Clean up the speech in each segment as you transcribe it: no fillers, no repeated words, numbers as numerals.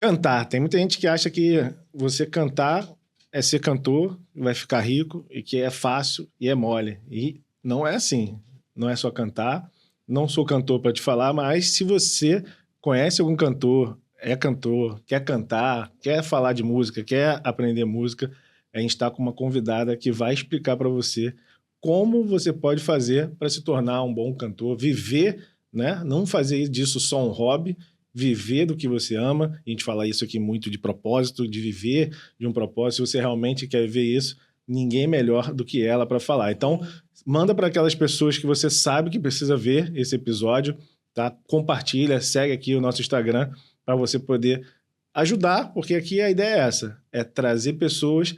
Cantar. Tem muita gente que acha que você cantar é ser cantor, vai ficar rico e que é fácil e é mole. E não é assim. Não é só cantar. Não sou cantor para te falar, mas se você conhece algum cantor, é cantor, quer cantar, quer falar de música, quer aprender música, a gente está com uma convidada que vai explicar para você como você pode fazer para se tornar um bom cantor, viver, né? Não fazer disso só um hobby, viver do que você ama. A gente fala isso aqui muito de propósito, de viver de um propósito. Se você realmente quer ver isso, ninguém melhor do que ela para falar. Então, manda para aquelas pessoas que você sabe que precisa ver esse episódio, tá? Compartilha, segue aqui o nosso Instagram para você poder ajudar, porque aqui a ideia é essa, é trazer pessoas,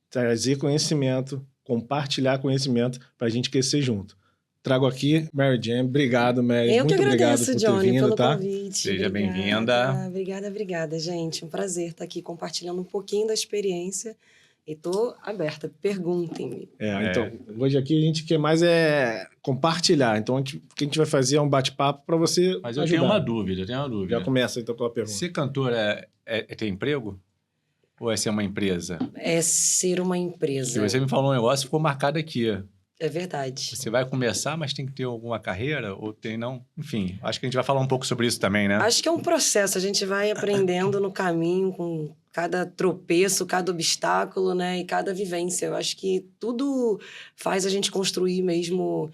trazer conhecimento, compartilhar conhecimento para a gente crescer junto. Trago aqui Mary Jane. Obrigado, Mary. Eu muito que agradeço, obrigado por Johnny, ter vindo, pelo tá? convite. Seja bem-vinda. Obrigada, gente. Um prazer estar aqui compartilhando um pouquinho da experiência. E tô aberta, perguntem-me. Então, hoje aqui a gente quer mais compartilhar. Então, o que a gente vai fazer é um bate-papo para você Mas eu ajudar. tenho uma dúvida. Já começa então pela pergunta. Ser cantor é ter emprego? Ou é ser uma empresa? É ser uma empresa. Se você me falou um negócio, ficou marcado aqui. É verdade. Você vai começar, mas tem que ter alguma carreira? Ou tem não? Enfim, acho que a gente vai falar um pouco sobre isso também, né? Acho que é um processo. A gente vai aprendendo no caminho com cada tropeço, cada obstáculo, né? E cada vivência. Eu acho que tudo faz a gente construir mesmo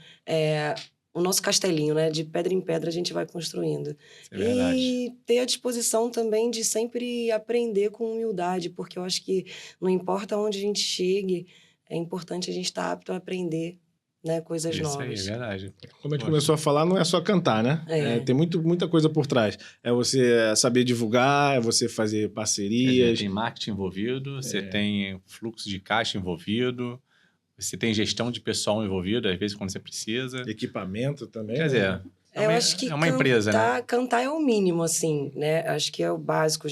o nosso castelinho, né? De pedra em pedra a gente vai construindo. É verdade. E ter a disposição também de sempre aprender com humildade, porque eu acho que não importa onde a gente chegue, é importante a gente estar apto a aprender, né, coisas Isso novas. aí, é verdade. Como a gente começou a falar, não é só cantar, né? Tem muita coisa por trás. É você saber divulgar, é você fazer parcerias. Tem marketing envolvido, você tem fluxo de caixa envolvido, você tem gestão de pessoal envolvido, às vezes, quando você precisa. Equipamento também. Quer dizer, eu acho que é uma empresa, né? Cantar é o mínimo, assim, né? Acho que é o básico.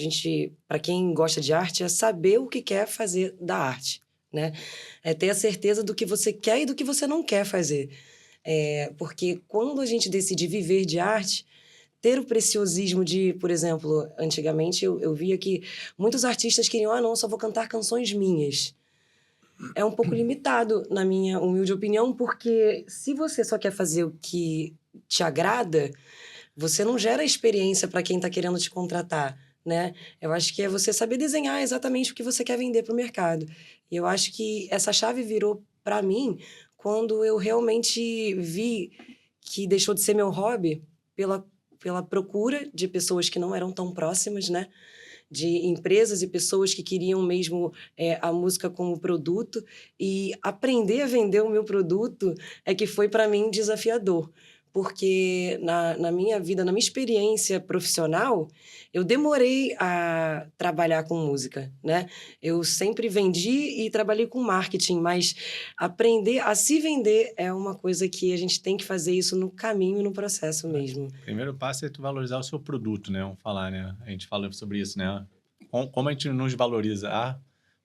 Para quem gosta de arte, é saber o que quer fazer da arte, né? É ter a certeza do que você quer e do que você não quer fazer. Porque quando a gente decide viver de arte, ter o preciosismo de, por exemplo, antigamente eu via que muitos artistas queriam, não, só vou cantar canções minhas. É um pouco limitado, na minha humilde opinião, porque se você só quer fazer o que te agrada, você não gera experiência para quem está querendo te contratar, né? Eu acho que é você saber desenhar exatamente o que você quer vender para o mercado. E eu acho que essa chave virou para mim quando eu realmente vi que deixou de ser meu hobby pela procura de pessoas que não eram tão próximas, né? De empresas e pessoas que queriam mesmo a música como produto, e aprender a vender o meu produto que foi para mim desafiador, porque na minha vida, na minha experiência profissional, eu demorei a trabalhar com música, né? Eu sempre vendi e trabalhei com marketing, mas aprender a se vender é uma coisa que a gente tem que fazer isso no caminho e no processo mesmo. O primeiro passo é tu valorizar o seu produto, né? Vamos falar, né? A gente fala sobre isso, né? Como a gente nos valoriza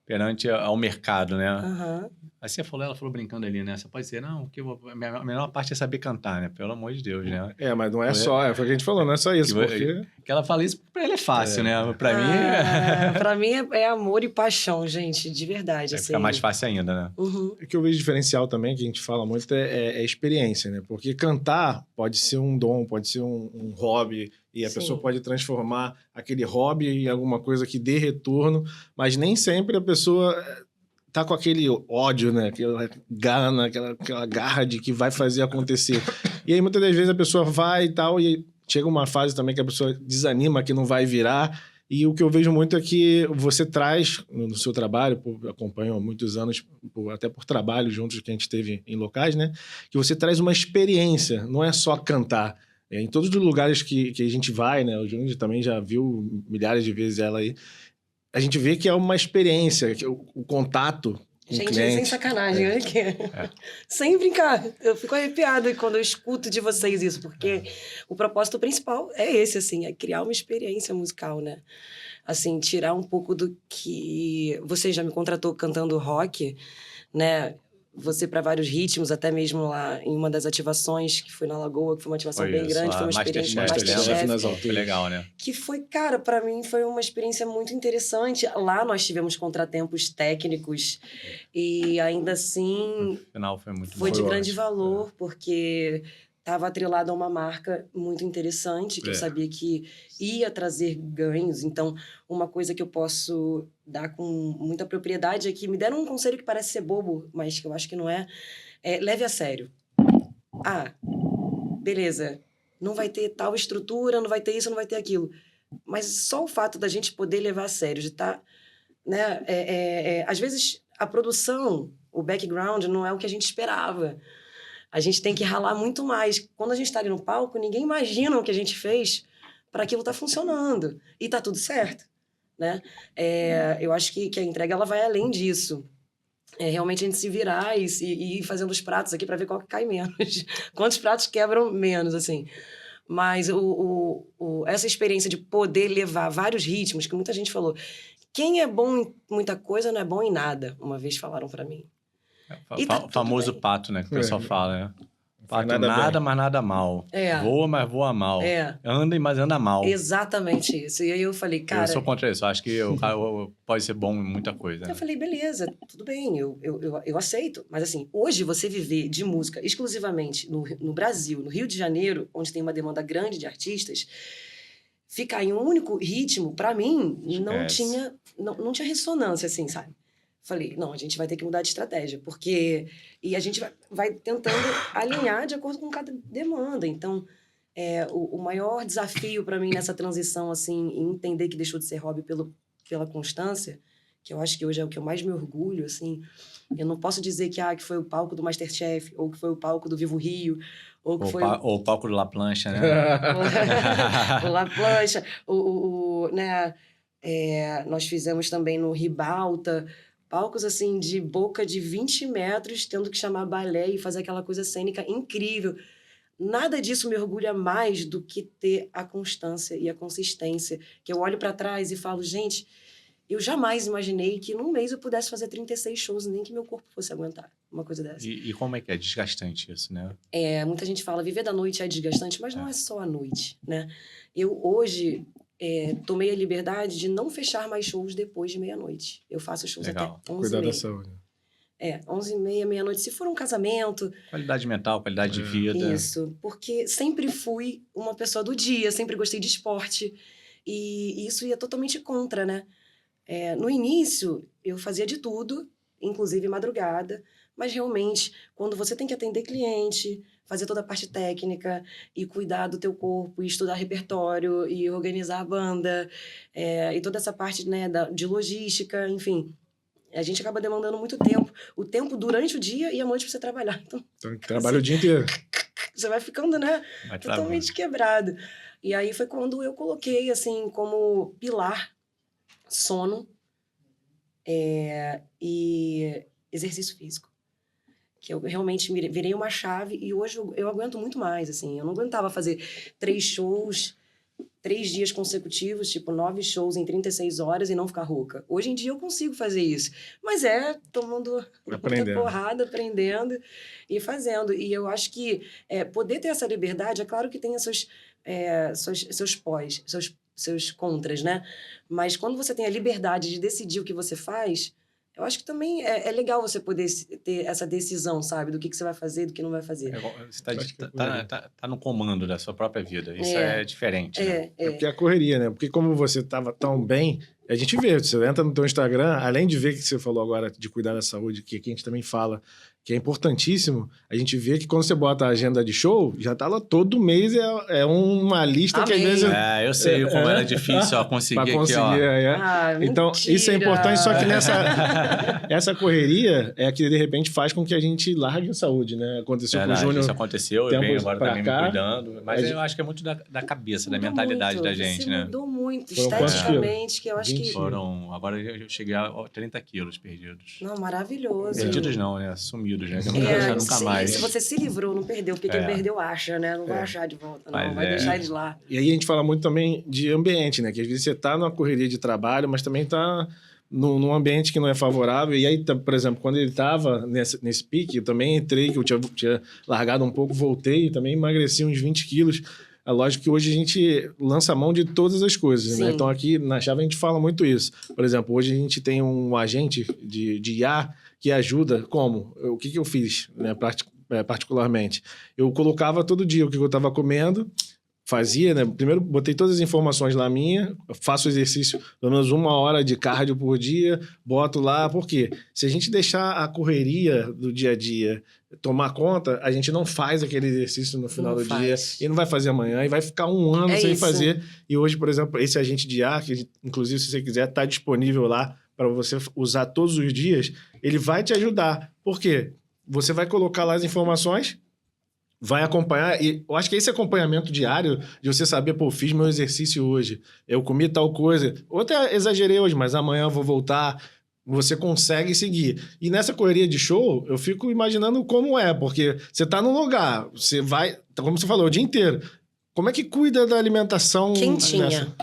perante ao mercado, né? Uhum. Aí ela falou brincando ali, né? Você pode dizer, não, que a menor parte é saber cantar, né? Pelo amor de Deus, né? Mas não é só, foi o que a gente falou, não é só isso, porque... Que ela fala isso, pra ela é fácil, né? Pra mim... Pra mim é amor e paixão, gente, de verdade. Assim. Fica mais fácil ainda, né? Uhum. O que eu vejo diferencial também, que a gente fala muito, é experiência, né? Porque cantar pode ser um dom, pode ser um hobby, e a pessoa pode transformar aquele hobby em alguma coisa que dê retorno, mas nem sempre a pessoa tá com aquele ódio, né? Aquela gana, aquela garra de que vai fazer acontecer. E aí, muitas das vezes, a pessoa vai e tal, e chega uma fase também que a pessoa desanima, que não vai virar. E o que eu vejo muito é que você traz no seu trabalho, acompanho há muitos anos, até por trabalho juntos que a gente teve em locais, né? Que você traz uma experiência, não é só cantar. Em todos os lugares que a gente vai, né? O Júnior também já viu milhares de vezes ela aí. A gente vê que é uma experiência, que o contato com o cliente. Sem sacanagem, olha aqui. Sem brincar. Eu fico arrepiada quando eu escuto de vocês isso, porque o propósito principal é esse, assim, é criar uma experiência musical, né? Assim, tirar um pouco do que... Você já me contratou cantando rock, né? você para vários ritmos, até mesmo lá em uma das ativações, que foi na Lagoa, que foi uma ativação bem grande, foi uma experiência Masterchef, foi legal, né? Que foi, cara, para mim foi uma experiência muito interessante. Lá nós tivemos contratempos técnicos e ainda assim... No final foi muito Foi bom. de grande valor, porque estava atrelado a uma marca muito interessante, que eu sabia que ia trazer ganhos. Então, uma coisa que eu posso dar com muita propriedade é que me deram um conselho que parece ser bobo, mas que eu acho que não é, leve a sério. Ah, beleza, não vai ter tal estrutura, não vai ter isso, não vai ter aquilo. Mas só o fato da gente poder levar a sério, de estar... né, às vezes, a produção, o background, não é o que a gente esperava. A gente tem que ralar muito mais. Quando a gente está ali no palco, ninguém imagina o que a gente fez para aquilo estar funcionando. E tá tudo certo, né? Eu acho que a entrega ela vai além disso. Realmente a gente se virar e ir fazendo os pratos aqui para ver qual que cai menos. Quantos pratos quebram menos, assim. Mas essa experiência de poder levar vários ritmos, que muita gente falou, quem é bom em muita coisa não é bom em nada, uma vez falaram para mim. O famoso pato, né? Que o pessoal fala, né? Pato nada mas nada mal. Voa, mas voa mal. Anda, mas anda mal. Exatamente isso. E aí eu falei, cara... Eu sou contra isso. Eu acho que o cara pode ser bom em muita coisa. Eu falei, beleza, tudo bem, eu aceito. Mas assim, hoje você viver de música exclusivamente no Brasil, no Rio de Janeiro, onde tem uma demanda grande de artistas, ficar em um único ritmo, para mim, não tinha ressonância, assim, sabe? Falei, não, a gente vai ter que mudar de estratégia, porque... E a gente vai tentando alinhar de acordo com cada demanda. Então, o maior desafio para mim nessa transição, assim, em entender que deixou de ser hobby pela constância, que eu acho que hoje é o que eu mais me orgulho, assim, eu não posso dizer que foi o palco do Masterchef, ou que foi o palco do Vivo Rio, ou que ou o palco do La Plancha, né? O La Plancha, né? Nós fizemos também no Ribalta, palcos, assim, de boca de 20 metros, tendo que chamar balé e fazer aquela coisa cênica incrível. Nada disso me orgulha mais do que ter a constância e a consistência. Que eu olho para trás e falo, gente, eu jamais imaginei que num mês eu pudesse fazer 36 shows, nem que meu corpo fosse aguentar uma coisa dessa. E como é que é desgastante isso, né? Muita gente fala, viver da noite é desgastante, mas não é só a noite, né? Eu hoje... tomei a liberdade de não fechar mais shows depois de meia-noite. Eu faço shows até 11h30. Cuidar da saúde. 11h30, meia-noite. Se for um casamento... Qualidade mental, qualidade de vida. Isso, porque sempre fui uma pessoa do dia, sempre gostei de esporte. E isso ia totalmente contra, né? No início, eu fazia de tudo, inclusive madrugada, mas realmente, quando você tem que atender cliente, fazer toda a parte técnica e cuidar do teu corpo, e estudar repertório, e organizar a banda, e toda essa parte, né, de logística, enfim, a gente acaba demandando muito tempo. O tempo durante o dia e a noite pra você trabalhar. Então trabalha o dia inteiro. Você vai ficando, né, totalmente quebrado. E aí foi quando eu coloquei, assim, como pilar sono e exercício físico. Que eu realmente virei uma chave e hoje eu aguento muito mais, assim. Eu não aguentava fazer 3 shows, 3 dias consecutivos, tipo 9 shows em 36 horas e não ficar rouca. Hoje em dia eu consigo fazer isso. Mas tomando muita porrada, aprendendo e fazendo. E eu acho que poder ter essa liberdade, é claro que tem seus pós, seus contras, né? Mas quando você tem a liberdade de decidir o que você faz... Eu acho que também é legal você poder ter essa decisão, sabe? Do que você vai fazer, do que não vai fazer. Você tá no comando da sua própria vida. Isso é diferente, né? Porque a correria, né? Porque como você estava tão bem, a gente vê, você entra no teu Instagram, além de ver que você falou agora de cuidar da saúde, que aqui a gente também fala que é importantíssimo, a gente vê que quando você bota a agenda de show, já tá lá todo mês, uma lista que às vezes... eu sei como era difícil conseguir pra conseguir, aqui, ó. Então, isso é importante, só que essa correria é que, de repente, faz com que a gente largue a saúde, né? Aconteceu com o Júnior. Isso aconteceu, eu venho agora também me cuidando. Mas eu acho que é muito da cabeça, da mentalidade da gente, né? Mudou muito, esteticamente, que eu acho que... Agora eu cheguei a 30 quilos perdidos. Não, maravilhoso. Perdidos não, né? Sumidos. Né? Eu não vou achar nunca mais. Se você se livrou, não perdeu, porque quem perdeu acha, né? Não vai achar de volta, não. Vai deixar eles lá. E aí a gente fala muito também de ambiente, né? Que às vezes você tá numa correria de trabalho, mas também tá num ambiente que não é favorável. E aí, por exemplo, quando ele estava nesse pique, eu também entrei, que eu tinha largado um pouco, voltei e também emagreci uns 20 quilos. É lógico que hoje a gente lança a mão de todas as coisas, né? Então aqui na Chave a gente fala muito isso. Por exemplo, hoje a gente tem um agente de IA que ajuda. Como? O que eu fiz, né, particularmente? Eu colocava todo dia o que eu estava comendo, fazia, né? Primeiro botei todas as informações lá minha, faço exercício pelo menos 1 hora de cardio por dia, boto lá, por quê? Se a gente deixar a correria do dia a dia tomar conta, a gente não faz aquele exercício no final do dia e não vai fazer amanhã e vai ficar 1 ano sem fazer. E hoje, por exemplo, esse agente de ar, que inclusive se você quiser, está disponível lá para você usar todos os dias, ele vai te ajudar. Por quê? Você vai colocar lá as informações, vai acompanhar, e eu acho que esse acompanhamento diário, de você saber, pô, fiz meu exercício hoje, eu comi tal coisa, ou até exagerei hoje, mas amanhã eu vou voltar, você consegue seguir. E nessa correria de show, eu fico imaginando como é, porque você tá num lugar, você vai, como você falou, o dia inteiro, como é que cuida da alimentação? Quentinha.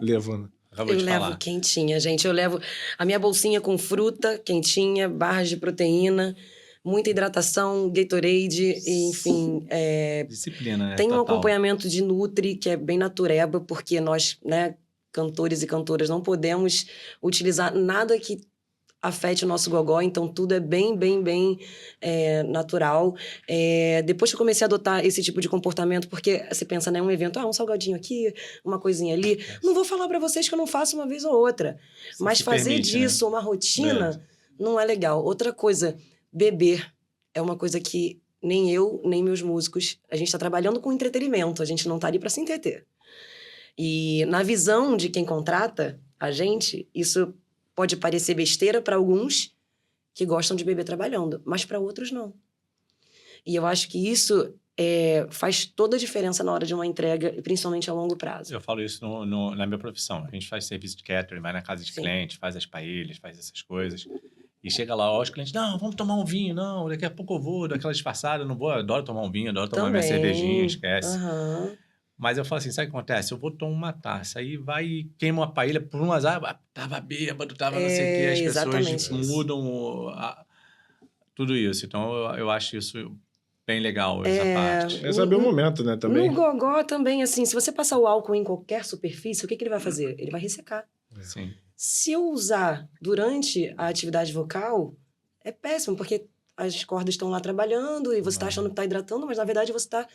Levando. Eu levo quentinha, gente, eu levo a minha bolsinha com fruta quentinha, barras de proteína, muita hidratação, Gatorade, enfim. Disciplina, né? Tem um Total. acompanhamento de Nutri, que é bem natureba, porque nós, né, cantores e cantoras, não podemos utilizar nada que afete o nosso gogó, então tudo é bem natural. Depois que eu comecei a adotar esse tipo de comportamento, porque você pensa, né, um evento, um salgadinho aqui, uma coisinha ali, não vou falar pra vocês que eu não faço uma vez ou outra, mas fazer disso, né, uma rotina não é legal. Outra coisa, beber é uma coisa que nem eu, nem meus músicos, a gente tá trabalhando com entretenimento, a gente não tá ali pra se entreter. E na visão de quem contrata a gente, isso pode parecer besteira para alguns que gostam de beber trabalhando, mas para outros não. E eu acho que isso faz toda a diferença na hora de uma entrega, principalmente a longo prazo. Eu falo isso na minha profissão. A gente faz serviço de catering, vai na casa de cliente, faz as paelhas, faz essas coisas. E chega lá, os clientes, não, vamos tomar um vinho, não, daqui a pouco eu vou, daquela disfarçada, não vou, eu adoro tomar um vinho, adoro tomar minha cervejinha, esquece. Mas eu falo assim, sabe o que acontece? Eu vou tomar uma taça, aí vai e queima uma paella por um azar, tava bêbado, tava não sei o quê, as pessoas mudam tudo isso. Então, eu acho isso bem legal, essa parte. É saber o momento, né, também. No gogó também, assim, se você passar o álcool em qualquer superfície, o que ele vai fazer? Ele vai ressecar. Sim. Se eu usar durante a atividade vocal, é péssimo, porque as cordas estão lá trabalhando e você está achando que está hidratando, mas na verdade você está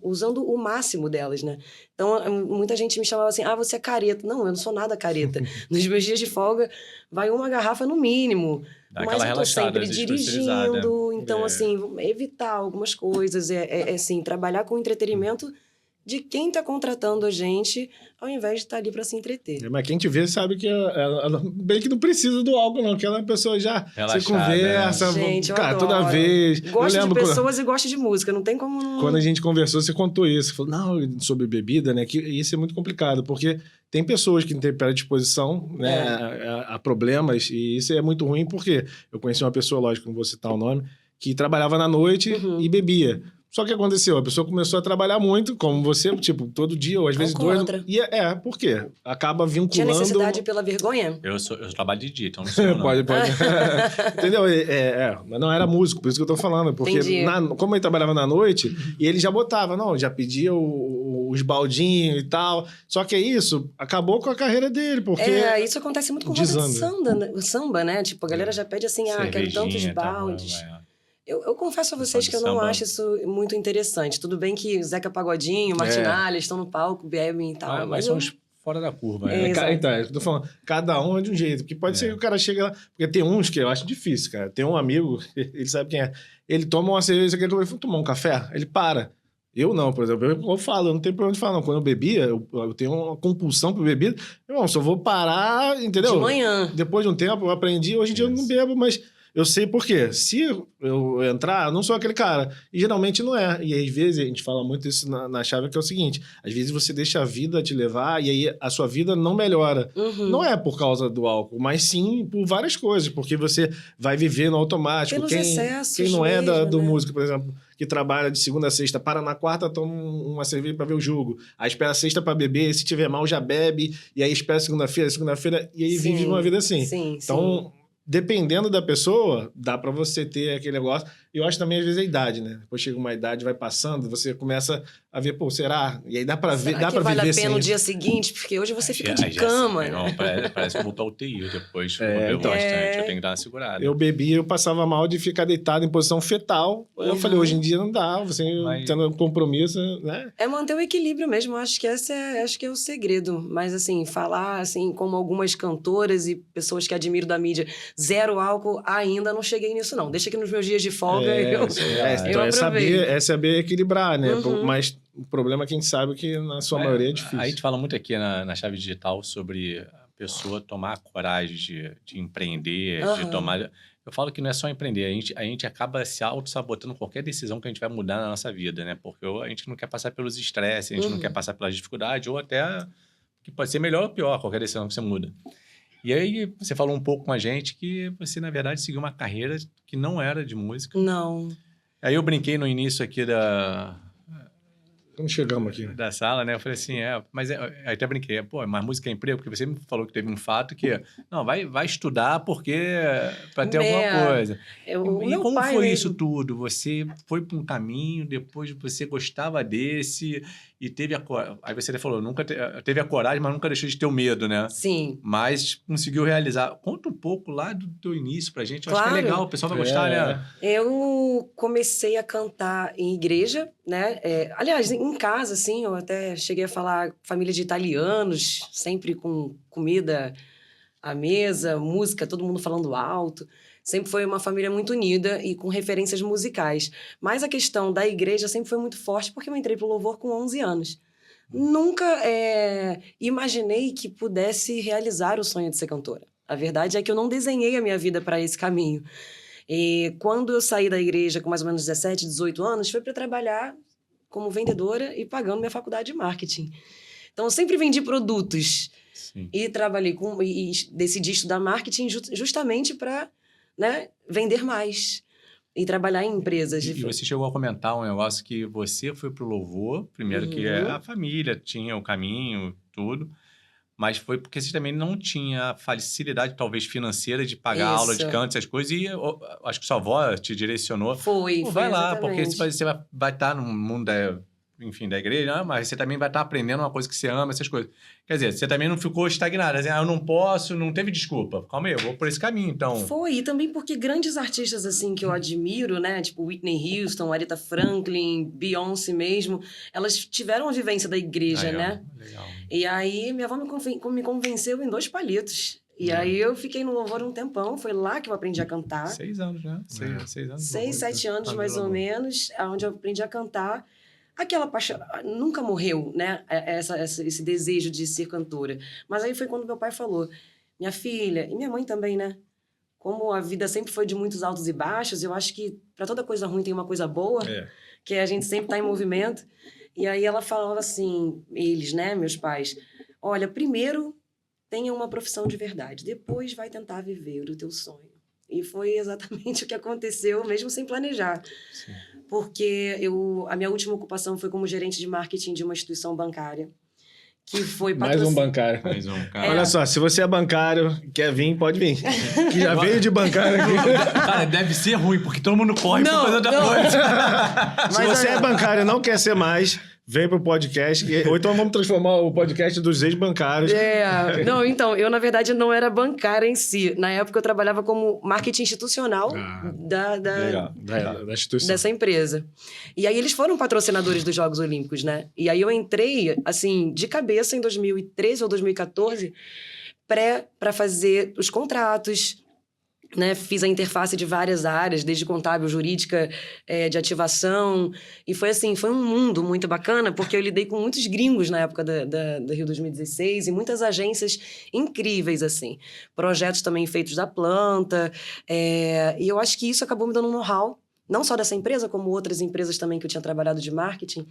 usando o máximo delas, né? Então, muita gente me chamava assim, você é careta. Não, eu não sou nada careta. Nos meus dias de folga, vai uma garrafa no mínimo. Mas eu tô sempre dirigindo. Então, assim, evitar algumas coisas. Assim, trabalhar com entretenimento de quem tá contratando a gente, ao invés de estar ali para se entreter. Mas quem te vê sabe que ela bem que não precisa do álcool, não. Que ela é uma pessoa já se conversa, gente, cara, toda vez. Gosto de pessoas e gosto de música, não tem como não... Quando a gente conversou, você contou isso. Você falou, não, sobre bebida, né? Que isso é muito complicado, porque tem pessoas que têm predisposição, né, a problemas, e isso é muito ruim, porque eu conheci uma pessoa, lógico, não vou citar o nome, que trabalhava na noite e bebia. Só que aconteceu, a pessoa começou a trabalhar muito, como você, tipo, todo dia, ou às vezes 2... E por quê? Acaba vinculando... Tinha necessidade pela vergonha? Eu trabalho de dia, então não sou, não. Pode. Entendeu? Mas não era músico, por isso que eu tô falando. Porque como ele trabalhava na noite, e ele já botava, já pedia os baldinhos e tal. Só que isso acabou com a carreira dele, porque... isso acontece muito com o samba, né? Tipo, a galera já pede assim, quero tantos baldes... Eu confesso a vocês que eu não acho isso muito interessante. Tudo bem que Zeca Pagodinho, Martinalha estão no palco, bebem e tal. Mas são os fora da curva, né? Então, eu tô falando, cada um é de um jeito. Porque pode ser que o cara chegue lá... Porque tem uns que eu acho difícil, cara. Tem um amigo, ele sabe quem é. Ele toma uma cerveja, ele vai tomar um café, ele para. Eu não, por exemplo. Eu falo, eu não tenho problema de falar, não. Quando eu bebia, eu tenho uma compulsão por bebida. Irmão, só vou parar, entendeu? De manhã. Depois de um tempo, eu aprendi. Hoje em dia eu não bebo, mas... eu sei por quê. Se eu entrar, eu não sou aquele cara. E geralmente não é. E às vezes, a gente fala muito isso na chave, que é o seguinte. Às vezes você deixa a vida te levar e aí a sua vida não melhora. Não é por causa do álcool, mas sim por várias coisas. Porque você vai viver no automático. Pelos excessos Quem não é mesmo, do né? músico, por exemplo, que trabalha de segunda a sexta, para na quarta, toma uma cerveja para ver o jogo. Aí espera a sexta para beber, se tiver mal já bebe. E aí espera segunda-feira, e aí Sim, vive uma vida assim. sim, Então, dependendo da pessoa, dá pra você ter aquele negócio. E eu acho também, às vezes, a idade, né? Depois chega uma idade, vai passando, você começa a ver, pô, será? E aí dá pra ver, Será dá que pra vale viver a pena sem no isso. dia seguinte? Porque hoje você fica Aí de já cama, sei, né? não, parece que eu vou pra UTI depois. Então. Bastante, eu tenho que dar uma segurada. Eu bebi, eu passava mal de ficar deitado em posição fetal. Eu falei, hoje em dia não dá, você tendo um compromisso, né? É manter o equilíbrio mesmo, acho que acho que é o segredo. Mas, assim, falar, assim, como algumas cantoras e pessoas que admiro da mídia, zero álcool, ainda não cheguei nisso, não. Deixa que nos meus dias de folga eu Então aproveito. é saber equilibrar, né? Mas o problema é que a gente sabe que na sua maioria é difícil. A gente fala muito aqui na Chave Digital sobre a pessoa tomar a coragem de empreender, de tomar... Eu falo que não é só empreender, a gente acaba se auto-sabotando qualquer decisão que a gente vai mudar na nossa vida, né? Porque a gente não quer passar pelos estresses, a gente não quer passar pelas dificuldades, ou até que pode ser melhor ou pior qualquer decisão que você muda. E aí você falou um pouco com a gente que você, na verdade, seguiu uma carreira que não era de música. Não. Aí eu brinquei no início aqui Como chegamos aqui? da sala, né? Eu falei assim, mas aí até brinquei, pô, mas música é emprego? Porque você me falou que teve um fato que, não, vai estudar porque para ter alguma coisa. E Meu como pai foi mesmo. isso tudo? Você foi para um caminho, depois você gostava desse e teve a coragem. Aí você falou, nunca teve a coragem, mas nunca deixou de ter o medo, né? Sim. Mas conseguiu realizar. Conta um pouco lá do teu início pra gente. Eu acho que é Claro. legal, o pessoal vai gostar, né? Eu comecei a cantar em igreja, né? Aliás, em casa, assim, eu até cheguei a falar família de italianos, sempre com comida à mesa, música, todo mundo falando alto. Sempre foi uma família muito unida e com referências musicais. Mas a questão da igreja sempre foi muito forte, porque eu entrei pro louvor com 11 anos. Nunca imaginei que pudesse realizar o sonho de ser cantora. A verdade é que eu não desenhei a minha vida para esse caminho. E quando eu saí da igreja com mais ou menos 17, 18 anos, foi para trabalhar como vendedora e pagando minha faculdade de marketing. Então, eu sempre vendi produtos. Sim. E trabalhei e decidi estudar marketing justamente para, né, vender mais e trabalhar em empresas. E você chegou a comentar um negócio que você foi pro louvor, primeiro que a família tinha o caminho, tudo, mas foi porque você também não tinha facilidade, talvez, financeira de pagar aula de canto, essas coisas, e acho que sua avó te direcionou. Foi vai lá, exatamente. porque você vai estar no mundo da igreja, mas você também vai estar aprendendo uma coisa que você ama, essas coisas. Quer dizer, você também não ficou estagnado, assim, eu não posso, não teve desculpa. Calma aí, eu vou por esse caminho, então. Foi, e também porque grandes artistas, assim, que eu admiro, né, tipo Whitney Houston, Aretha Franklin, Beyoncé mesmo, elas tiveram a vivência da igreja, né? Legal. E aí, minha avó me convenceu em 2 palitos. E aí, eu fiquei no louvor um tempão, foi lá que eu aprendi a cantar. 6 anos, né? 6 anos. 6, 7 anos, mais ou menos, onde eu aprendi a cantar. Aquela paixão nunca morreu, né? Esse desejo de ser cantora. Mas aí foi quando meu pai falou, minha filha, e minha mãe também, né? Como a vida sempre foi de muitos altos e baixos, eu acho que para toda coisa ruim tem uma coisa boa, que a gente sempre está em movimento. E aí ela falava assim, eles, né, meus pais, olha, primeiro tenha uma profissão de verdade, depois vai tentar viver o teu sonho. E foi exatamente o que aconteceu, mesmo sem planejar. Sim. Porque a minha última ocupação foi como gerente de marketing de uma instituição bancária. Que foi Mais um bancário. Mais um, cara. Olha só, se você é bancário, quer vir, pode vir. Que já veio de bancário aqui. Cara, deve ser ruim, porque todo mundo corre pra fazer outra coisa. Se você é bancário e não quer ser mais, vem pro podcast. Ou então vamos transformar o podcast dos ex-bancários. Não, então, eu, na verdade, não era bancária em si. Na época, eu trabalhava como marketing institucional da instituição. dessa empresa. E aí, eles foram patrocinadores dos Jogos Olímpicos, né? E aí, eu entrei, assim, de cabeça em 2013 ou 2014, para fazer os contratos, né? Fiz a interface de várias áreas, desde contábil, jurídica, de ativação. E foi assim, foi um mundo muito bacana, porque eu lidei com muitos gringos na época da Rio 2016 e muitas agências incríveis, assim. Projetos também feitos da planta. E eu acho que isso acabou me dando um know-how, não só dessa empresa, como outras empresas também que eu tinha trabalhado de marketing.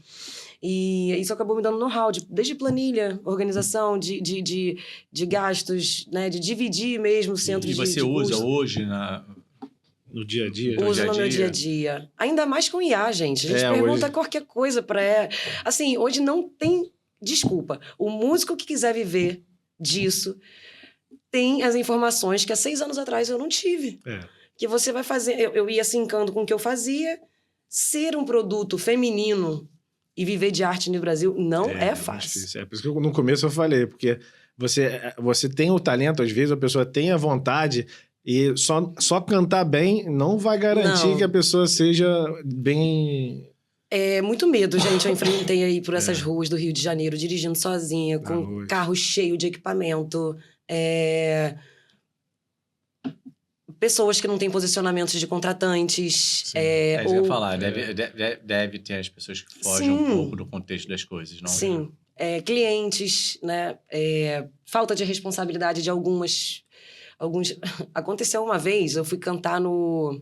E isso acabou me dando know-how, desde planilha, organização de gastos, né? De dividir mesmo o centro e de você usa hoje no dia a dia? Uso no meu dia a dia. Ainda mais com IA, gente. A gente pergunta hoje... qualquer coisa para... Assim, hoje não tem desculpa. O músico que quiser viver disso tem as informações que há 6 anos atrás eu não tive. Que você vai fazer... Eu ia sincando com o que eu fazia. Ser um produto feminino e viver de arte no Brasil não é fácil. Por isso que no começo eu falei, porque você tem o talento, às vezes a pessoa tem a vontade, e só cantar bem não vai garantir que a pessoa seja bem... Muito medo, gente. Eu enfrentei aí por essas ruas do Rio de Janeiro, dirigindo sozinha, com carro cheio de equipamento. Pessoas que não têm posicionamentos de contratantes. Isso que eu ia falar. Deve ter as pessoas que fogem um pouco do contexto das coisas, não? Sim. Clientes, né? Falta de responsabilidade de alguns... Aconteceu uma vez, eu fui cantar no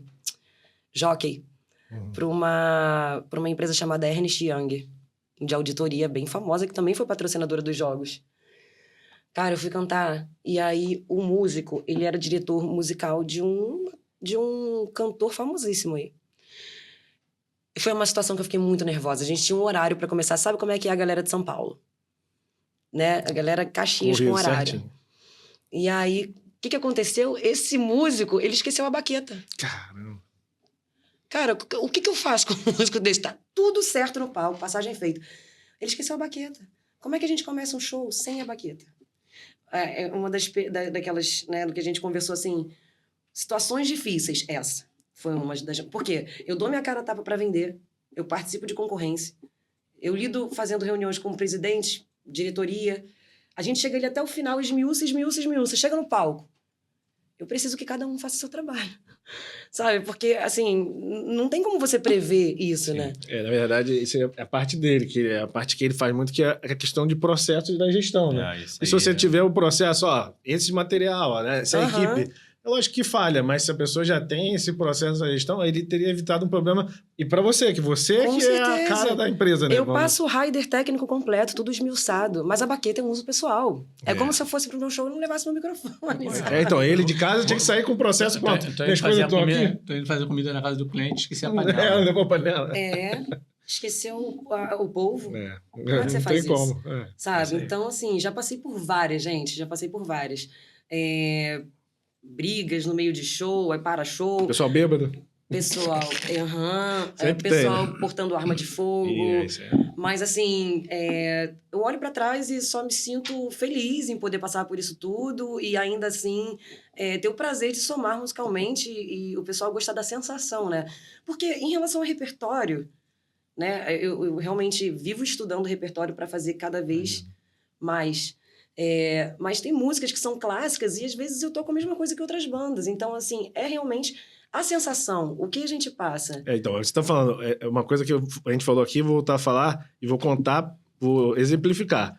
Jockey para uma empresa chamada Ernst Young, de auditoria bem famosa, que também foi patrocinadora dos jogos. Cara, eu fui cantar, e aí o músico, ele era diretor musical de um cantor famosíssimo aí. Foi uma situação que eu fiquei muito nervosa. A gente tinha um horário para começar. Sabe como é que é a galera de São Paulo? Né? A galera Caxias com horário. Certinho. E aí, o que aconteceu? Esse músico, ele esqueceu a baqueta. Caramba. Cara, o que eu faço com um músico desse? Tá tudo certo no palco, passagem feita. Ele esqueceu a baqueta. Como é que a gente começa um show sem a baqueta? É uma daquelas, né, do que a gente conversou, assim, situações difíceis, essa foi uma das... Por quê? Eu dou minha cara a tapa para vender, eu participo de concorrência, eu lido fazendo reuniões com o presidente, diretoria, a gente chega ali até o final, esmiuça, chega no palco. Eu preciso que cada um faça o seu trabalho, sabe? Porque, assim, não tem como você prever isso, né? Na verdade, isso é a parte dele, que é a parte que ele faz muito, que é a questão de processos da gestão, né? E se você tiver o processo, esse material, né? Essa equipe, é lógico que falha, mas se a pessoa já tem esse processo da gestão, ele teria evitado um problema. E para você, que é a cara da empresa, né? Eu passo o rider técnico completo, tudo esmiuçado, mas a baqueta é um uso pessoal. É como se eu fosse pro meu show e não levasse meu microfone. Então, ele de casa tinha que sair com o processo pronto. Tô indo fazer comida na casa do cliente, esqueci a panela. Levou a panela. Esqueceu o polvo. Como é que você faz isso? Não tem como. Sabe? Então, assim, já passei por várias, gente. Brigas no meio de show, para-show. Pessoal bêbado. Pessoal, pessoal portando arma de fogo. Mas, assim, eu olho para trás e só me sinto feliz em poder passar por isso tudo e ainda assim ter o prazer de somar musicalmente e o pessoal gostar da sensação, né? Porque em relação ao repertório, né, eu realmente vivo estudando repertório para fazer cada vez mais. Mas tem músicas que são clássicas e às vezes eu toco a mesma coisa que outras bandas. Então, assim, é realmente a sensação, o que a gente passa. Então, você está falando, uma coisa que a gente falou aqui, vou voltar a falar e vou contar, vou exemplificar.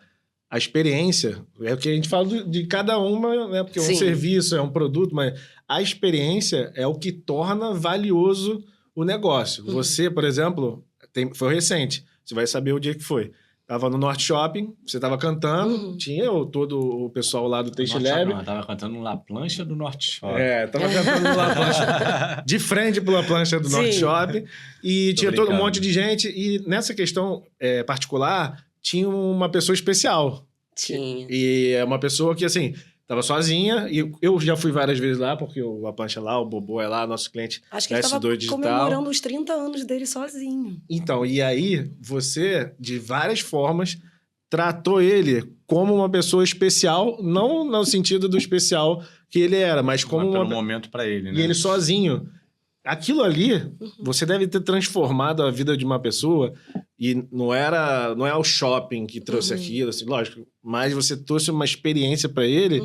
A experiência, é o que a gente fala de cada uma, né? Porque é um serviço, é um produto, mas a experiência é o que torna valioso o negócio. Você, por exemplo, foi recente, você vai saber o dia que foi. Tava no Norte Shopping, você tava cantando, tinha todo o pessoal lá do Taste Lab. Eu tava cantando no La Plancha do Norte Shopping. Tava cantando no La Plancha, de frente pela plancha do Norte Shopping. E tinha todo um monte de gente. E nessa questão particular, tinha uma pessoa especial. Tinha. E é uma pessoa que, assim, tava sozinha. E eu já fui várias vezes lá, porque o La Plancha é lá, o Bobô é lá, nosso cliente. Acho que ele tava comemorando os 30 anos dele sozinho. Então, e aí, você, de várias formas, tratou ele como uma pessoa especial, não no sentido do especial que ele era, mas como pelo momento para ele, né? E ele sozinho. Aquilo ali, você deve ter transformado a vida de uma pessoa, e não é o shopping que trouxe aquilo, assim, lógico, mas você trouxe uma experiência para ele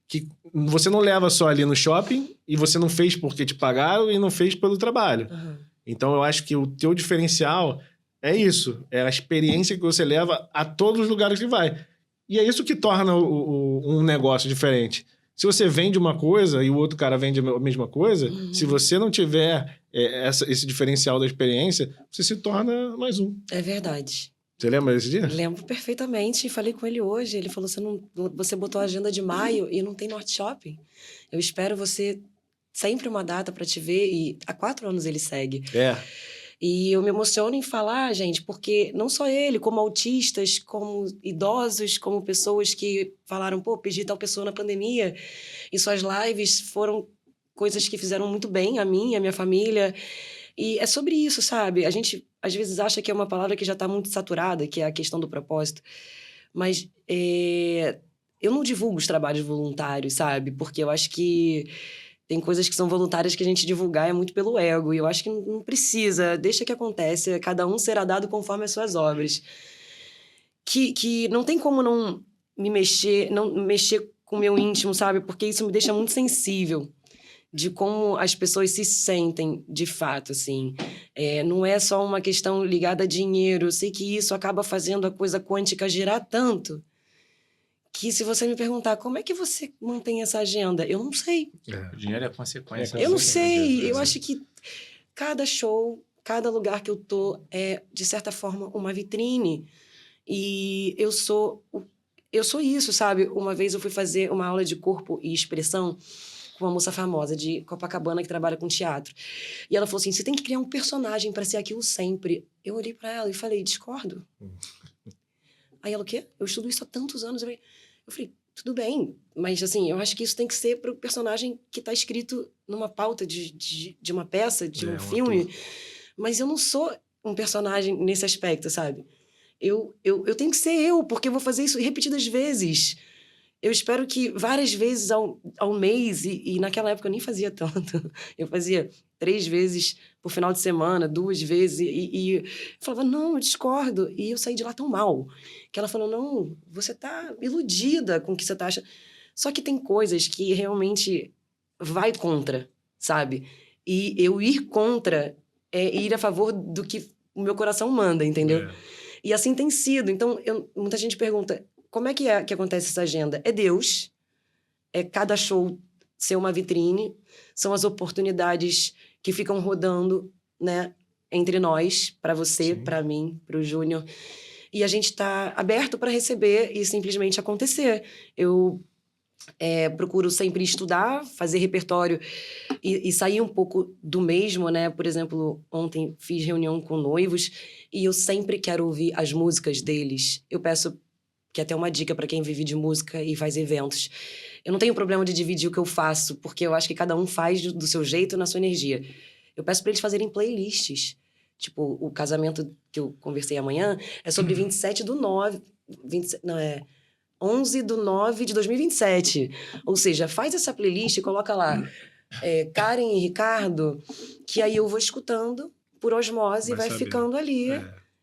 que você não leva só ali no shopping e você não fez porque te pagaram e não fez pelo trabalho. Uhum. Então, eu acho que o teu diferencial é isso. É a experiência que você leva a todos os lugares que vai. E é isso que torna um negócio diferente. Se você vende uma coisa e o outro cara vende a mesma coisa, se você não tiver esse diferencial da experiência, você se torna mais um. É verdade. Você lembra desse dia? Lembro perfeitamente. Falei com ele hoje. Ele falou, você botou a agenda de maio e não tem Norte Shopping. Eu espero você sempre uma data para te ver. E há 4 anos ele segue. E eu me emociono em falar, gente, porque não só ele, como autistas, como idosos, como pessoas que falaram, pô, pedi tal pessoa na pandemia. E suas lives foram coisas que fizeram muito bem a mim, a minha família. E é sobre isso, sabe? A gente, às vezes, acha que é uma palavra que já está muito saturada, que é a questão do propósito. Mas eu não divulgo os trabalhos voluntários, sabe? Porque eu acho que tem coisas que são voluntárias que a gente divulgar é muito pelo ego. E eu acho que não precisa. Deixa que aconteça. Cada um será dado conforme as suas obras. Que não tem como não mexer com o meu íntimo, sabe? Porque isso me deixa muito sensível de como as pessoas se sentem de fato, assim. Não é só uma questão ligada a dinheiro. Eu sei que isso acaba fazendo a coisa quântica girar tanto que se você me perguntar como é que você mantém essa agenda, eu não sei. O dinheiro é consequência. Eu não sei. Eu acho que cada show, cada lugar que eu tô é, de certa forma, uma vitrine. E eu sou isso, sabe? Uma vez eu fui fazer uma aula de corpo e expressão com uma moça famosa de Copacabana que trabalha com teatro. E ela falou assim, você tem que criar um personagem para ser aquilo sempre. Eu olhei para ela e falei, discordo. Aí ela, o quê? Eu estudo isso há tantos anos. Eu falei, tudo bem, mas assim, eu acho que isso tem que ser para o personagem que está escrito numa pauta de uma peça, de um filme. Ator. Mas eu não sou um personagem nesse aspecto, sabe? Eu tenho que ser eu, porque eu vou fazer isso repetidas vezes. Eu espero que várias vezes ao mês, e naquela época eu nem fazia tanto. Eu fazia 3 vezes por final de semana, 2 vezes, e eu falava, não, eu discordo. E eu saí de lá tão mal, que ela falou, não, você tá iludida com o que você tá achando. Só que tem coisas que realmente vai contra, sabe? E eu ir contra é ir a favor do que o meu coração manda, entendeu? E assim tem sido. Então, muita gente pergunta, como é que acontece essa agenda? É Deus, é cada show ser uma vitrine, são as oportunidades que ficam rodando, né, entre nós, para você, para mim, para o Júnior. E a gente está aberto para receber e simplesmente acontecer. Eu procuro sempre estudar, fazer repertório e sair um pouco do mesmo, né? Por exemplo, ontem fiz reunião com noivos e eu sempre quero ouvir as músicas deles. Eu peço que é até uma dica para quem vive de música e faz eventos. Eu não tenho problema de dividir o que eu faço, porque eu acho que cada um faz do seu jeito, na sua energia. Eu peço para eles fazerem playlists. Tipo, o casamento que eu conversei amanhã é sobre 11 de 9 de 2027. Ou seja, faz essa playlist e coloca lá Karen e Ricardo, que aí eu vou escutando por osmose e vai ficando ali.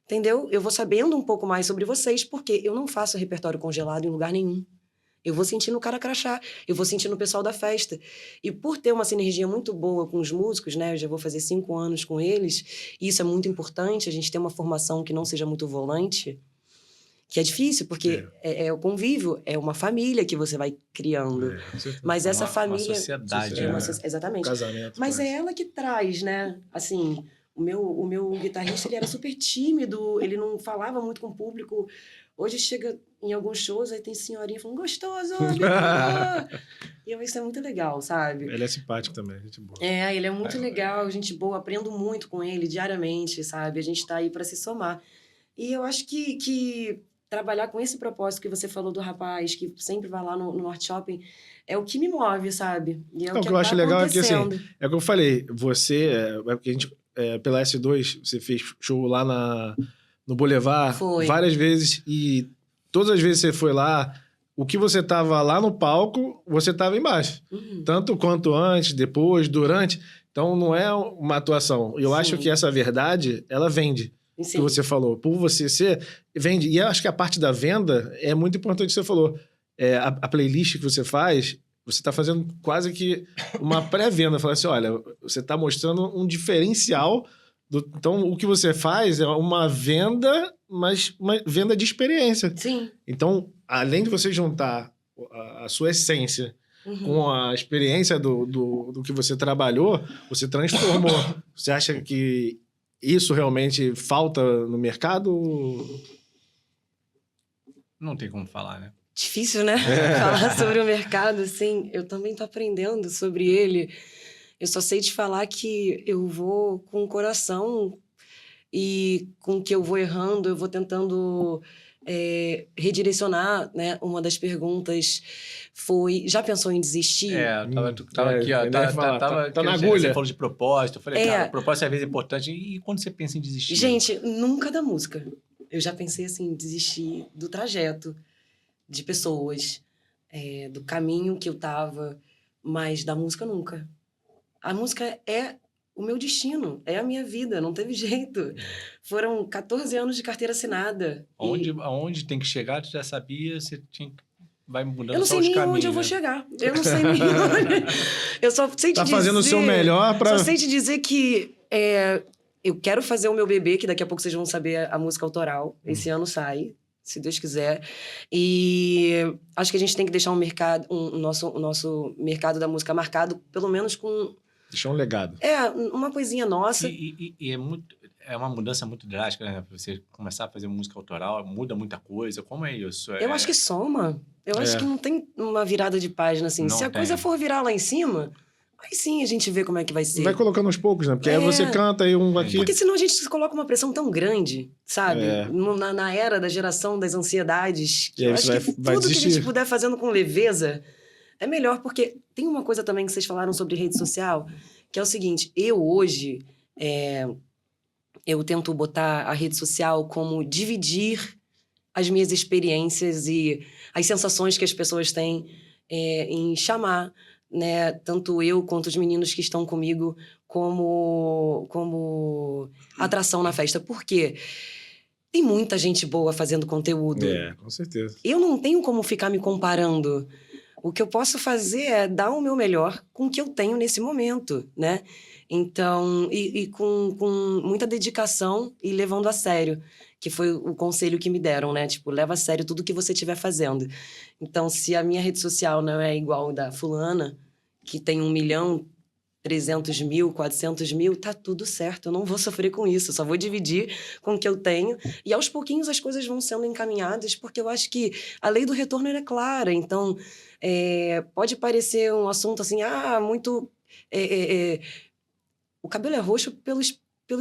Entendeu? Eu vou sabendo um pouco mais sobre vocês, porque eu não faço repertório congelado em lugar nenhum. Eu vou sentindo o cara crachá, eu vou sentindo o pessoal da festa. E por ter uma sinergia muito boa com os músicos, né? Eu já vou fazer 5 anos com eles, e isso é muito importante, a gente ter uma formação que não seja muito volante, que é difícil, porque é o convívio, é uma família que você vai criando. Mas essa família... Uma sociedade. Exatamente. Casamento, mas é ela que traz, né? Assim... O meu guitarrista, ele era super tímido, ele não falava muito com o público. Hoje chega em alguns shows, aí tem senhorinha falando, gostoso, e isso é muito legal, sabe? Ele é simpático também, gente boa. Ele é muito legal, gente boa, aprendo muito com ele diariamente, sabe? A gente tá aí para se somar. E eu acho que trabalhar com esse propósito que você falou do rapaz, que sempre vai lá no Norte Shopping, é o que me move, sabe? E o que eu acho legal é que, assim, é o que eu falei, você, porque a gente... pela S2, você fez show lá no Boulevard várias vezes, e todas as vezes que você foi lá, o que você tava lá no palco, você tava embaixo. Tanto quanto antes, depois, durante. Então, não é uma atuação. Eu acho que essa verdade, ela vende. Que você falou. Por você ser, vende. E eu acho que a parte da venda é muito importante que você falou. A playlist que você faz você está fazendo quase que uma pré-venda. Falar assim, olha, você está mostrando um diferencial. Então, o que você faz é uma venda, mas uma venda de experiência. Sim. Então, além de você juntar a sua essência com a experiência do que você trabalhou, você transformou. Você acha que isso realmente falta no mercado? Não tem como falar, né? Difícil, né? Falar sobre o mercado, assim. Eu também tô aprendendo sobre ele. Eu só sei te falar que eu vou com o coração e com o que eu vou errando, eu vou tentando redirecionar, né? Uma das perguntas foi... Já pensou em desistir? Eu tava aqui, ó. Tá na agulha. Você falou de propósito. Eu falei, cara, propósito às vezes é importante. E quando você pensa em desistir? Gente, nunca da música. Eu já pensei, assim, em desistir do trajeto, de pessoas, do caminho que eu tava, mas da música nunca. A música é o meu destino, é a minha vida, não teve jeito. Foram 14 anos de carteira assinada. Aonde tem que chegar, tu já sabia, você tinha que... Vai mudando eu não sei os nem caminhos, onde eu vou né? chegar. Eu não sei nem onde. Eu só sei te dizer... Tá fazendo o seu melhor para... Só sei te dizer que eu quero fazer o meu bebê, que daqui a pouco vocês vão saber a música autoral. Esse ano sai, se Deus quiser. E acho que a gente tem que deixar o nosso mercado da música marcado, pelo menos com... Deixar um legado. Uma coisinha nossa. E é uma mudança muito drástica, né? Você começar a fazer música autoral, muda muita coisa. Como é isso? Eu acho que soma. Eu acho que não tem uma virada de página, assim. Não Se a tem. coisa for virar lá em cima, aí sim a gente vê como é que vai ser. Vai colocando aos poucos, né? Porque aí você canta e um aqui... Porque senão a gente se coloca uma pressão tão grande, sabe? Na era da geração das ansiedades. E aí eu acho que tudo que a gente puder fazendo com leveza é melhor. Porque tem uma coisa também que vocês falaram sobre rede social, que é o seguinte. Eu hoje... eu tento botar a rede social como dividir as minhas experiências e as sensações que as pessoas têm em chamar, né, tanto eu quanto os meninos que estão comigo como atração na festa. Por quê? Tem muita gente boa fazendo conteúdo. Com certeza. Eu não tenho como ficar me comparando. O que eu posso fazer é dar o meu melhor com o que eu tenho nesse momento, né? Então, e com muita dedicação e levando a sério, que foi o conselho que me deram, né? Tipo, leva a sério tudo que você estiver fazendo. Então, se a minha rede social não é igual da fulana, que tem 1.300.000, 400.000, tá tudo certo, eu não vou sofrer com isso, eu só vou dividir com o que eu tenho. E aos pouquinhos as coisas vão sendo encaminhadas, porque eu acho que a lei do retorno é clara. Então, pode parecer um assunto assim, muito... O cabelo é roxo pelo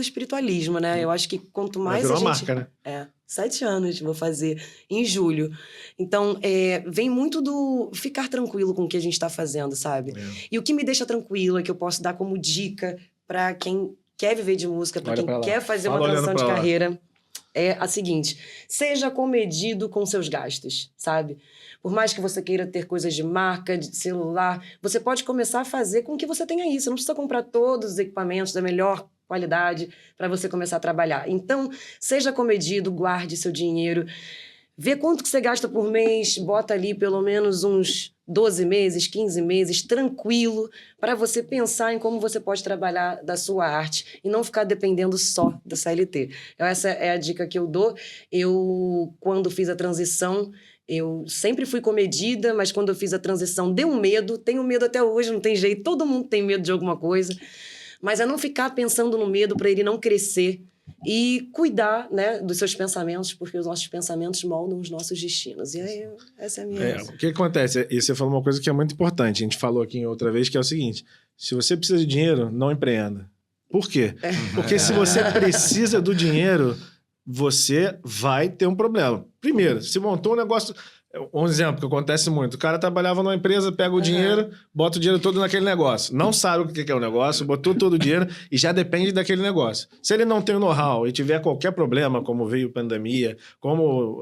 espiritualismo, né? Eu acho que quanto mais virou uma marca, né? 7 anos vou fazer em julho. Então, vem muito do ficar tranquilo com o que a gente está fazendo, sabe? E o que me deixa tranquilo é que eu posso dar como dica para quem quer viver de música, para quem quer fazer uma transição de carreira, é a seguinte: seja comedido com seus gastos, sabe? Por mais que você queira ter coisas de marca, de celular, você pode começar a fazer com que você tenha isso. Você não precisa comprar todos os equipamentos da melhor qualidade para você começar a trabalhar. Então, seja comedido, guarde seu dinheiro, vê quanto que você gasta por mês, bota ali pelo menos uns 12 meses, 15 meses, tranquilo, para você pensar em como você pode trabalhar da sua arte e não ficar dependendo só da CLT. Essa é a dica que eu dou. Eu, quando fiz a transição... Eu sempre fui comedida, mas quando eu fiz a transição deu um medo. Tenho medo até hoje, não tem jeito. Todo mundo tem medo de alguma coisa. Mas é não ficar pensando no medo para ele não crescer e cuidar, né, dos seus pensamentos, porque os nossos pensamentos moldam os nossos destinos. E aí, essa é a minha... O que acontece? E você falou uma coisa que é muito importante. A gente falou aqui outra vez, que é o seguinte: se você precisa de dinheiro, não empreenda. Por quê? Porque se você precisa do dinheiro... você vai ter um problema. Primeiro, se montou um negócio... Um exemplo que acontece muito. O cara trabalhava numa empresa, pega o dinheiro, bota o dinheiro todo naquele negócio. Não sabe o que é o negócio, botou todo o dinheiro e já depende daquele negócio. Se ele não tem o know-how e tiver qualquer problema, como veio pandemia,